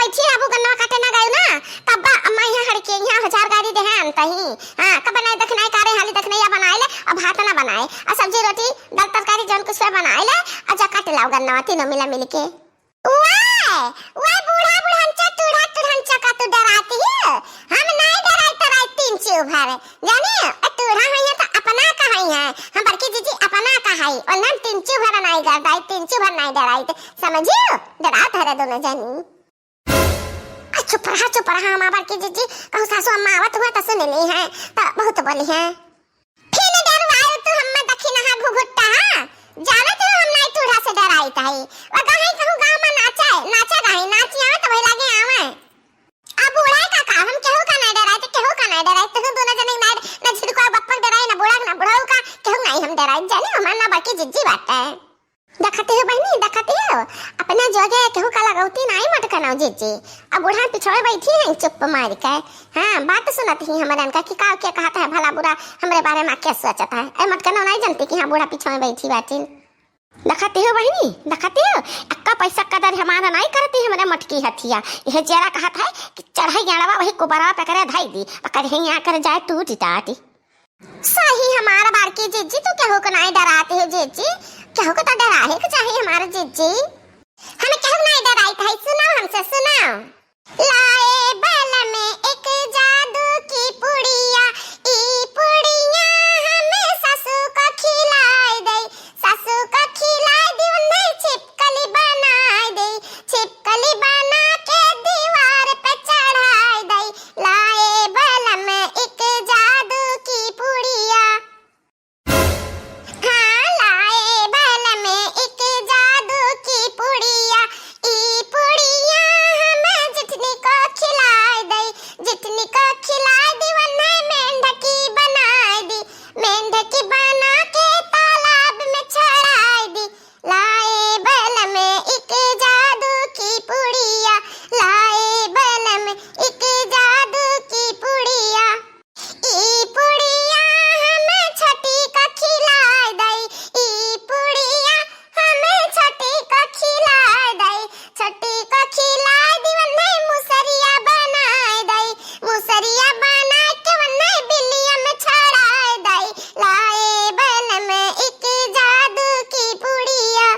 बैठी रहबू गन्ना काटे ना गयो ना तब अम्मा यहाँ हड़के यहाँ 1000 गाड़ी दे हैं तही हां कब बनाए देखनाई कारे हाली देखनाई बनाए ले अब भात ना बनाए और सब्जी रोटी दाल तरकारी जौन कुछ बनाए ले और जा काटे लाओ गन्ना तीनों मिला मिलके वाह बूढ़ा बुढ़ांचा टूढ़ा टूढ़ांचा का तू डराती है हम नहीं डराई तराई तीन चीज भरे जाने टूढ़ा है तो अपना कहाई है हम बड़की जीजी अपना कहाई और ना तीन चीज भरा नहीं डराई तीन चीज भर नहीं डराई समझियो डरा धरे दोनों जनी चुप रहा हम बड़की जीजी कहू सासू अम्मा आवत हुआ तो सुन ली है तो बहुत बोली है फिर डरवाए तू हम दखी नहा घुघुट्टा जाने तो हम नहीं टूढ़ा से डराई ताई और कहीं कहू गांव में नाचा गई नाची आवे तो भई लागे आवे अब बूढ़ा का हम केहू का नहीं डराई तो केहू का नहीं डराई तो दोनों जने ना छिड़को बप्पन डराई ना बूढ़ा ना बुढ़ाऊ का केहू नहीं हम डराई जाने हमार ना बाकी जिज्जी बात है देखते हो बहनी देखते हो अपना जगह केहू का लगौती नहीं मटकनाओ जिज्जी अब बूढ़ा पिछड़े बैठी है चुप मार के हां बात सुनती है हमारे अनका कि का क्या कहता है भला बुरा हमरे बारे में क्या सोचता है ए मटकना नहीं जानती कि हां बूढ़ा पिछड़े बैठी बाटी देखते हो बहनी देखते हो अक्का पैसा कदर हमारा नहीं करती हमारे मटकी हथिया यह जरा कहत है कि चढ़ाई गाड़वा वही कोबरा पे करे धाई दी अकर यहां कर जाए टूट टाटी सही हमारा बारकी जिज्जी तो क्या हो को नहीं डराते हो जिज्जी क्या हो को तो डरा है कि चाहिए हमारा जिज्जी हमें क्या नहीं डराई था सुनाओ हमसे सुनाओ लाए बल में एक जादू की पुड़िया ई पुड़िया हमें सासू को खिलाए दे सासू को खिलाए दी उन्हें छिपकली बनाए दे छिपकली बना के दीवार पे चढ़ाए दे लाए बल में एक जादू की पुड़िया हाँ लाए बल में एक जादू की पुड़िया ई पुड़िया हमें जितनी को खिलाए दे जितनी को खिलाए दी उन्हें मेंढकी बनाए दी मेंढकी बना के तालाब में चढ़ाए दी लाए बल में एक जादू की पुड़िया लाए बल में एक जादू की पुड़िया ई पुड़िया हमें छोटी को खिलाए दई ई पुड़िया हमें छोटी को खिलाए दई छोटी को खिलाए दी वन्ने मुसरिया बनाए दई मुसरिया बना के वन्ने बिल्लिया में छड़ाए दई लाए बल में एक जादू की पुड़िया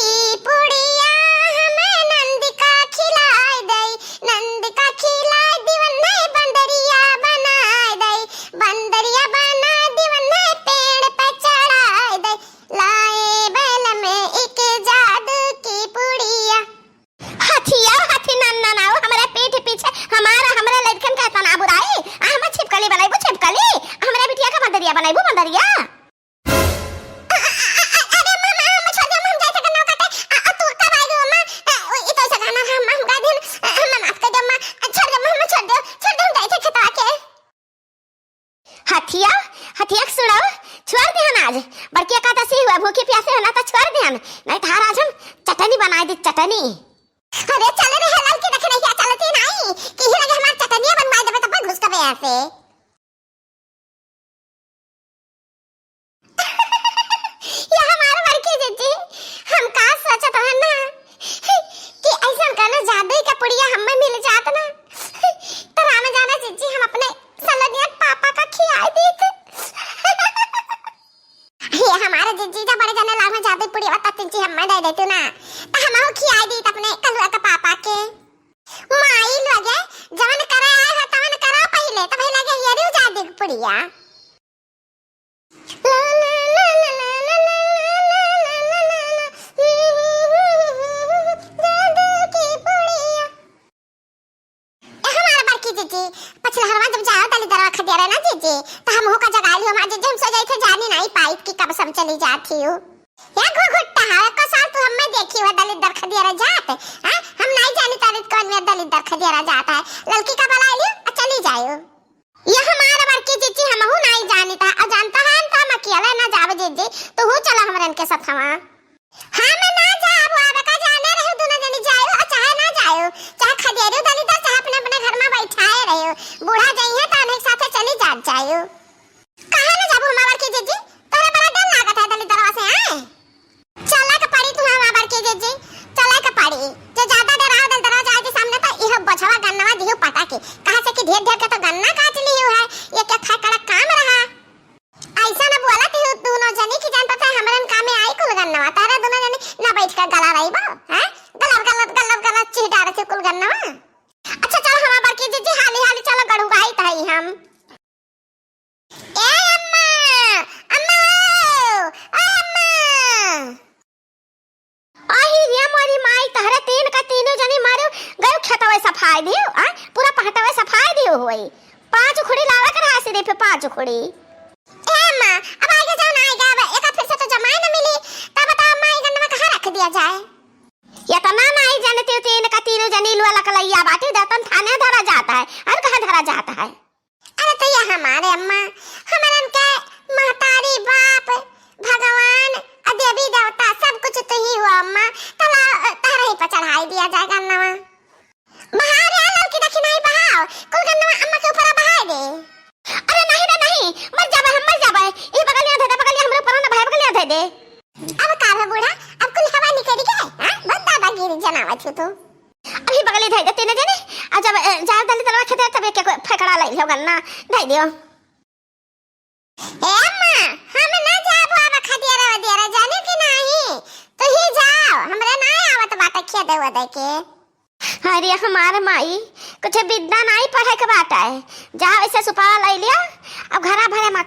ई पुड़िया हमें नंदिका खिलाए दई नंदिका खिलाए दी वन्ने बंदरिया बनाए दई बंदरिया बना दी वन्ने पेड़ पे चढ़ाए दई लाए बल में एक जादू की पुड़िया हाथिया हाथी नन्ना ना हमारे पीठ पीछे हमारा लड़कन का तना बुराई हम छिपकली बनाइबो छिपकली हमरा बिटिया का बंदरिया बनाइबो बंदरिया अरे मामा हम छोड़ दे हम जाते करना काटे तू कब आएगी मामा ये तो से गाना हम गा दिन हम माफ कर दो मां छोड़ दे हम छोड़ दो हम जाते खता के हाथिया हाथिया सुनो छोड़ दे हम आज बड़किया का तो सी हुआ भूखे प्यासे होना तो छोड़ दे हम नहीं तो आज हम चटनी बना दी चटनी अरे चल रे हलाल की देखने क्या चलती नहीं कि ही लगे हमार चटनिया बनवा देबे तब घुस के ऐसे ये हमारा बड़की जीजी हम का सोचत है ना कि ऐसा करना जादू का पुड़िया हमें मिल जात ना तो राम जाना जीजी हम अपने सलनिया पापा का खियाई देते ये हमारे जीजी का बड़े जाने लाभ में जादू पुड़िया बता तीन हमें दे देतू ना तो हम हो खियाई दी अपने कलुआ का पापा के माई लगे जवन करे आए हो तवन करा पहले तो पहले लगे ये जादू पुड़िया पछला हरवा जब जाओ तली दरवा खदिया रहे ना जीजी तो हम हो का जगा लियो मां जीजी हम सो जाई थे जानी नहीं पाई कि कब सब चली जाती हो या घुघुट्टा है को साल तू हमें देखी हुआ दलित दर खदिया रह जात हां हम नहीं जानी तारीख कौन में दलित दर खदिया रह जाता है लड़की का बुला लियो चली जाओ ये हमारा बड़की जीजी हम हो नहीं जानी था और जानता है हम तो अकेला ना जावे जीजी तो हो चला हमरन के साथ हवा हां मैं ना जाब आवे का जाने रहे दोनों जनी जाओ और चाहे ना जाओ चाहे खदिया रे दलित दर चाहे अपने अपने घर में बैठाए रहे बूढ़ा जाइए तो अनेक साथे चली जाओ कहां ना जाबो हमारा की जीजी तोरे बड़ा डर लागत है दलित दरवा से आए चला के पड़ी तू हमारा की जीजी चला के पड़ी जो ज्यादा डराओ दल दरवा जाए के सामने बोझवा गन्नवा दियो पटा के कहा से कि ढेर ढेर के तो गन्ना काट लियो है ये क्या खड़ा काम रहा ऐसा ना बोला कि दोनों जनी की जान पता है हमरन काम में आई कुल गन्नवा तारा दोनों जनी ना बैठ कर गला रही बा हैं गलत चिढ़ा रहे कुल गन्नवा। अच्छा चल हमार बाकी जीजी हाली हाली चलो गड़ू भाई ताई हम ए अम्मा अम्मा ओ अम्मा आई रे मोरी माई तहरे तीन का तीनों जनी मारो गयो खेतवे सफाई दियो आ पूरा पहटवे सफाई दियो होई पांच खुड़ी लावा कर हासी दे पे पांच खुड़ी ए अम्मा अब आगे जाओ ना आएगा एक फिर से तो जमाई न मिली तब बता अम्मा ये गन्ना कहां रख दिया जाए ये तो ना नहीं जानते हो तीन का तीनों जनी वाला कलैया बाटी दतन थाने धरा जाता है और कहां धरा जाता है अरे तो ये हमारे अम्मा हमारन के महतारी बाप भगवान देवी देवता सब कुछ तो ही हुआ अम्मा तला तारा ही पर चढ़ाई दिया जाएगा अन्नवा बहार या लड़की दक्षिणाई बहाओ कुल गन्नवा अम्मा के ऊपर बहाए दे अरे नहीं रे नहीं मर जाबे हम मर जाबे ई बगलिया दे बगलिया हमरे ऊपर ना भाई बगलिया दे दे अब का है बूढ़ा अब कुल हवा निकल गई हां बहुत दादा गिर जनावा छु तो अभी बगली धई देते न जाने आ जब जा दली तलवा खेते तबे के फेकड़ा लई हो गन्ना धई दियो ए अम्मा हम ना जाबो अब खदिया रे जाने कि नहीं तो ही जाओ हमरे ना आवत बात खेदे वदे के अरे हमारे माई कुछ विद्या नहीं पढ़े के बात है जा ऐसे सुपारा ले लिया अब घरा भरे में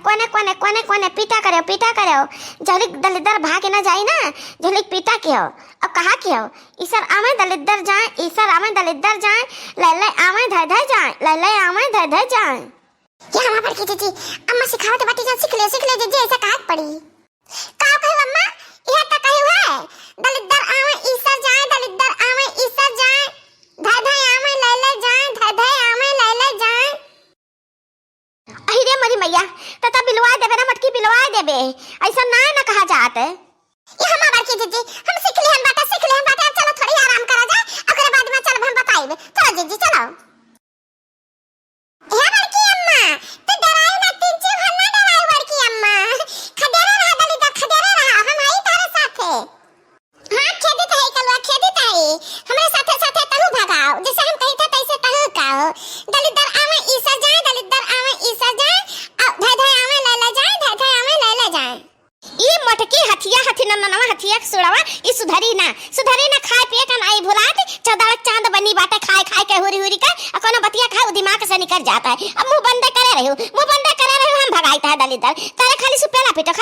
कोने पीटा करो जलिक दलिदर भागे ना जाए ना जलिक पीटा के हो अब कहा के हो ईसर आमे दलिदर जाए ले ले आमे धय जाए क्या हमारे पर की जी अम्मा सिखावत बाटी जान सीख ले जी ऐसा कहा पड़ी का कहो अम्मा यह का कहो है दलिदर आमे ईसर जाए धय आमे ले ले जाए अहिरे मरी मैया तता बिलवा देबे ना मटकी बिलवा देबे ऐसा ना कहा जात ये हमार बार की जीजी हम सीख ले हम बाटा चलो थोड़ी आराम करा जाए ओकरे बाद में चल हम बताइबे चलो जीजी चलो हे बड़की अम्मा तू डराई ना तीन चीज हम ना डराई बड़की अम्मा खदेरा रहा दली तक खदेरा रहा हम आई तारे साथे हां खेदी ताई हमरे साथे तहु भगाओ जैसे हम कही था तैसे तहु काओ दलिदर आवे ईसा जाए धय आवे ले ले जाए ई मटकी हथिया हथिया सुड़ावा ई सुधरी ना खाए पिए का नहीं भुलात चौदह चांद बनी बाटे खाए के हुरी का कोनो बतिया खाए दिमाग से निकल जाता है अब मुंह बंद करे रहो हम भगाईता है दलिदर तारे खाली सु पेला पीटो